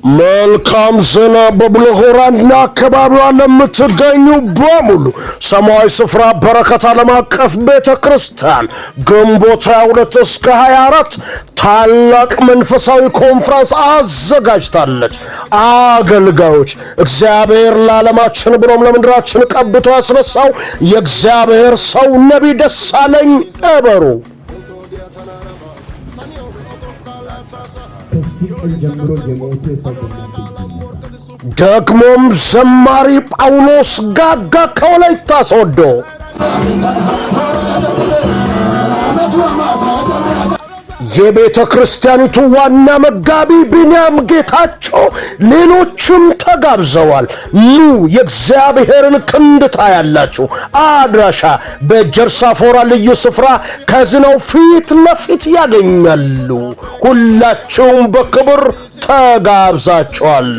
መልካም ዜና በብልሆራና አካባቢዋ ለምትገኙ በሙሉ ሰማያዊ ስፍራ በረከት ዓለም አቀፍ ቤተክርስቲያን ግንቦት 22 እስከ 24 ታላቅ መንፈሳዊ ኮንፈረንስ አዘጋጅታለች። አገልጋዮች እግዚአብሔር ለዓለማችን ብሎም ለምድራችን ቀብቶ ያስነሳው የእግዚአብሔር ሰው ነቢይ ደሳለኝ እበሩ ደግሞም ዘማሪ ጳውሎስ ጋጋ ከወላይታ ሶዶ የቤተ ክርስቲያኒቱ ዋና መጋቢ ቢንያም ጌታቸው ሌሎችም ተጋብዘዋል። ኑ የእግዚአብሔርን ክንድ ታያላችሁ። አድራሻ በጀርሳ ፎራ ልዩ ስፍራ ከዝናው ፊት ለፊት ያገኛሉ። ሁላችሁም በክብር ተጋብዛችኋል።